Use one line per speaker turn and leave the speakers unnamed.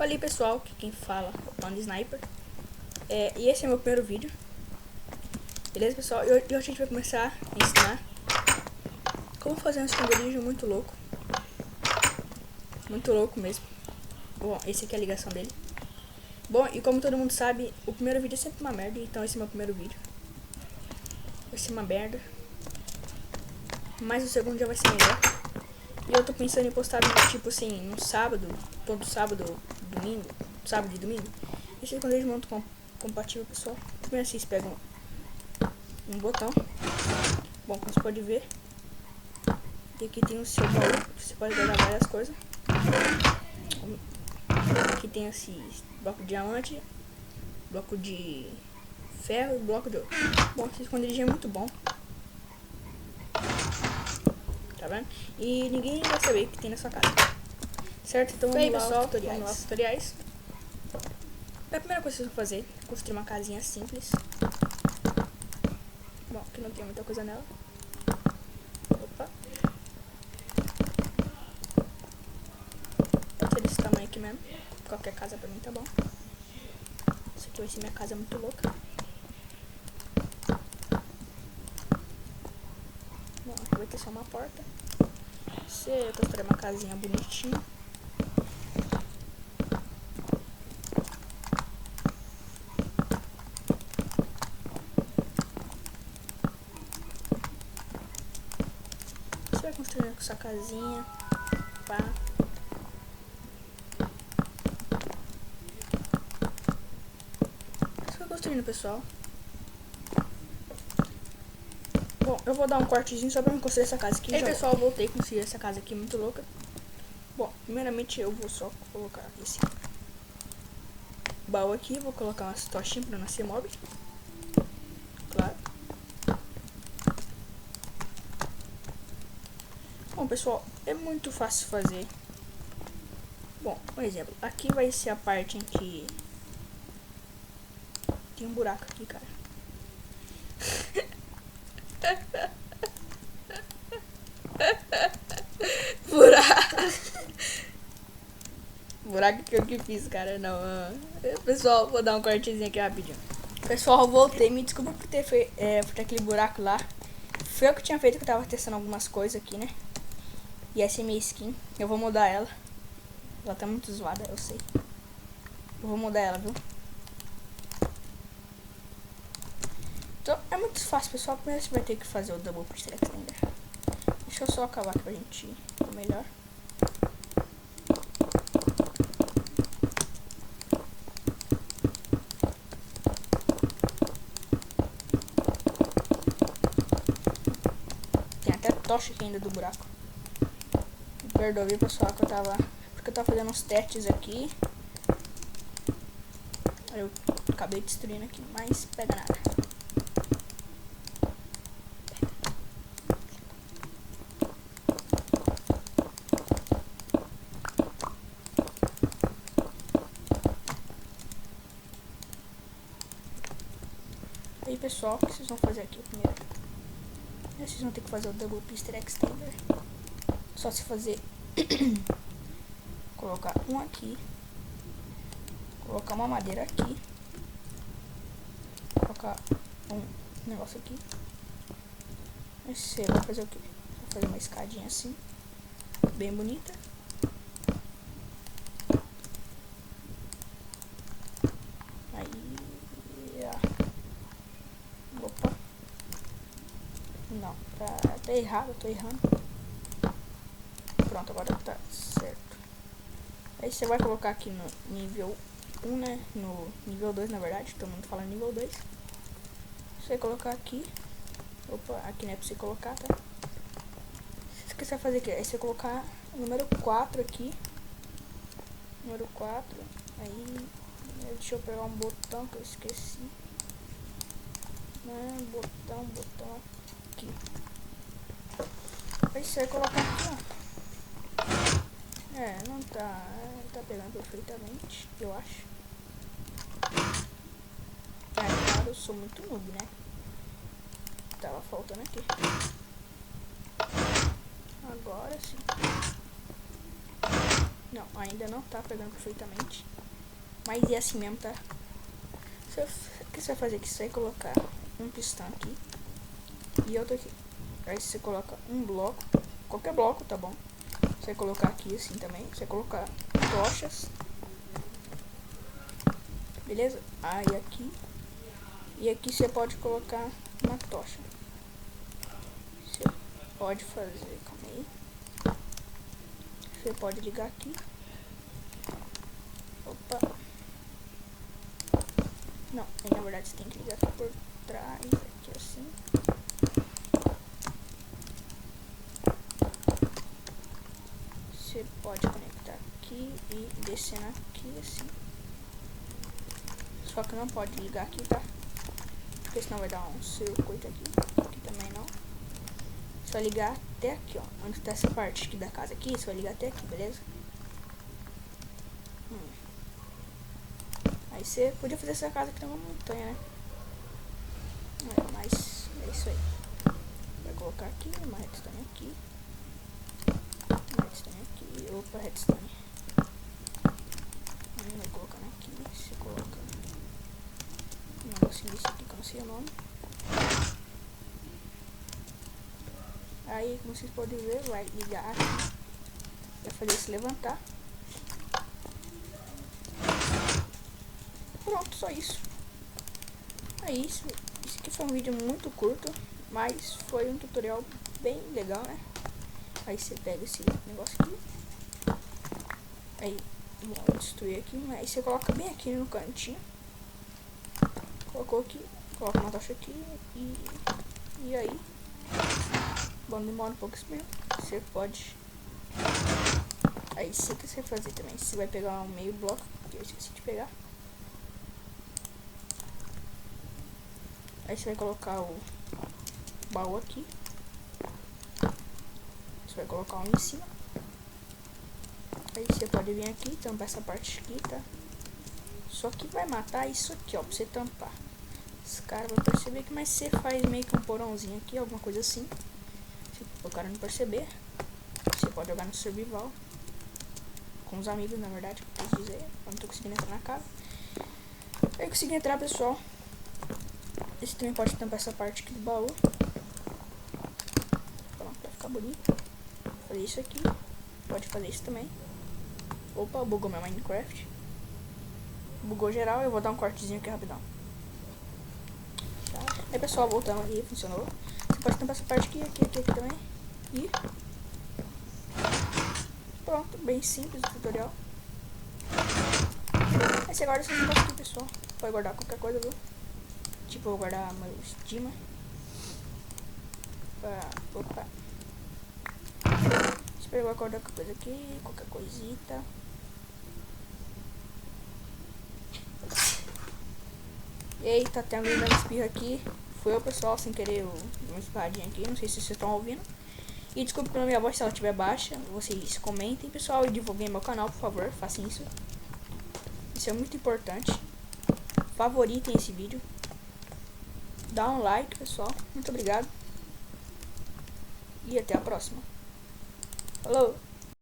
Fala aí pessoal, que quem fala é o Panda Sniper. E esse é meu primeiro vídeo. Beleza pessoal? E hoje a gente vai começar a ensinar como fazer um esconderijo muito louco. Muito louco mesmo. Bom, esse aqui é a ligação dele. Bom, e como todo mundo sabe, o primeiro vídeo é sempre uma merda, então esse é meu primeiro vídeo. Vai ser uma merda. Mas o segundo já vai ser melhor. E eu tô pensando em postar tipo assim, no sábado, todo sábado, domingo, sábado e domingo. Esse esconderijo muito compatível, pessoal. Primeiro vocês pegam um botão. Bom, como você pode ver, e aqui tem o seu baú, você pode guardar várias coisas. Aqui tem esse bloco de diamante, bloco de ferro e bloco de ouro. Bom, esse esconderijo é muito bom. Tá vendo? E ninguém vai saber o que tem na sua casa. Certo? Então vamos lá, pessoal, vamos lá, tutoriais. A primeira coisa que vocês vão fazer é construir uma casinha simples. Bom, aqui não tem muita coisa nela. Opa. Pode ser desse tamanho aqui mesmo. Qualquer casa pra mim tá bom. Essa aqui vai ser minha casa muito louca. Bom, aqui vai ter só uma porta. Você construir uma casinha bonitinha. Você vai construindo com sua casinha. Pá. Você vai construindo, pessoal. Bom, eu vou dar um cortezinho só pra me construir essa casa aqui. E aí, pessoal, voltei a construir essa casa aqui muito louca. Bom, primeiramente eu vou só colocar esse baú aqui. Vou colocar umas tochinhas pra nascer mob. Claro. Bom, pessoal, é muito fácil fazer. Bom, por exemplo, aqui vai ser a parte em que tem um buraco aqui, cara. Buraco que eu que fiz, cara, não. Pessoal, vou dar um cortezinho aqui rapidinho. Pessoal, eu voltei, me desculpa por ter feito aquele buraco lá. Foi eu que tinha feito, que eu tava testando algumas coisas aqui, né? E essa é minha skin, eu vou mudar ela. Ela tá muito zoada, eu sei. Eu vou mudar ela, viu? Então, é muito fácil, pessoal. Primeiro você vai ter que fazer o double pistolete ainda. Deixa eu só acabar aqui pra gente ir melhor. Tem até tocha aqui ainda do buraco. Me perdoe, pessoal, que eu tava... Porque eu tava fazendo uns testes aqui. Eu acabei destruindo aqui, mas pega nada. Aí, pessoal, o que vocês vão fazer aqui primeiro? Vocês vão ter que fazer o Double Pister Extender. Só se fazer... Colocar um aqui. Colocar uma madeira aqui. Colocar um negócio aqui. Aí você vai fazer o quê? Vai fazer uma escadinha assim. Bem bonita. Aí... Opa. Não, tá errado, eu tô errando. Pronto, agora tá certo. Aí você vai colocar aqui no nível 1, né? No nível 2, na verdade. Todo mundo fala nível 2. Você vai colocar aqui. Opa, aqui não é pra você colocar, tá? Se você quiser fazer aqui, aí você colocar o número 4 aqui. Número 4. Aí, deixa eu pegar um botão que eu esqueci. Botão aqui. Aí você vai colocar aqui, ó. Não tá pegando perfeitamente, eu acho. Claro, eu sou muito noob, né? Tava faltando aqui. Agora sim. Não. ainda não tá pegando perfeitamente. Mas é assim mesmo, tá? O que você vai fazer aqui? Você vai colocar um pistão aqui e outro aqui. Aí você coloca um bloco, qualquer bloco, tá bom? Você vai colocar aqui assim também. Você vai colocar tochas. Beleza? Aí aqui. E aqui você pode colocar uma tocha. Você pode fazer, calma aí. Você pode ligar aqui. Opa. Não, aí na verdade você tem que ligar aqui por trás, aqui assim. Você pode conectar aqui e descendo aqui assim. Só que não pode ligar aqui, tá? Porque senão vai dar um circuito aqui. Aqui também não. Você vai ligar até aqui, ó. Onde tá essa parte aqui da casa aqui, você vai ligar até aqui, beleza? Aí você podia fazer essa casa que tem uma montanha, né? Mas é isso aí. Vai colocar aqui, uma redstone aqui. Uma redstone aqui. Opa, redstone. Vai colocando aqui. Você coloca um negocinho desse aqui que eu não sei o nome. Aí, como vocês podem ver, vai ligar aqui. Vai fazer se levantar. Pronto, só isso. É isso. Esse aqui foi um vídeo muito curto, mas foi um tutorial bem legal, né? Aí você pega esse negócio aqui. Aí, vou destruir aqui, mas você coloca bem aqui no cantinho. Colocou aqui, coloca uma tocha aqui e aí. Bom, demora um pouco isso mesmo. Você pode. Aí se você fazer também, você vai pegar um meio bloco, que eu esqueci de pegar. Aí você vai colocar o baú aqui. Você vai colocar um em cima. Aí você pode vir aqui, tampar essa parte aqui, tá? Só que vai matar isso aqui, ó, pra você tampar. Esse cara vai perceber que, mas você faz meio que um porãozinho aqui, alguma coisa assim. Se o cara não perceber, você pode jogar no survival. Com os amigos, na verdade, que eu quis dizer. Eu não tô conseguindo entrar na casa. Aí eu consegui entrar, pessoal. Esse também pode tampar essa parte aqui do baú. Pronto, vai ficar bonito. Vou fazer isso aqui. Pode fazer isso também. Opa, bugou meu Minecraft. Bugou geral, eu vou dar um cortezinho aqui rapidão. Tá. Aí pessoal, voltando aqui, funcionou. Você pode tampar essa parte aqui, aqui também. E pronto, bem simples o tutorial. Aí você guarda esse negócio aqui, pessoal. Pode guardar qualquer coisa, viu? Tipo, eu vou guardar meu Steam. Opa. Espero eu guardar qualquer coisa aqui, qualquer coisita. Eita, tem alguém dando espirro aqui. Foi eu, pessoal, sem querer, uma espirradinha aqui. Não sei se vocês estão ouvindo. E desculpe pela minha voz se ela estiver baixa. Vocês comentem, pessoal, e divulguem meu canal, por favor. Façam isso. Isso é muito importante. Favoritem esse vídeo. Dá um like, pessoal. Muito obrigado. E até a próxima. Falou!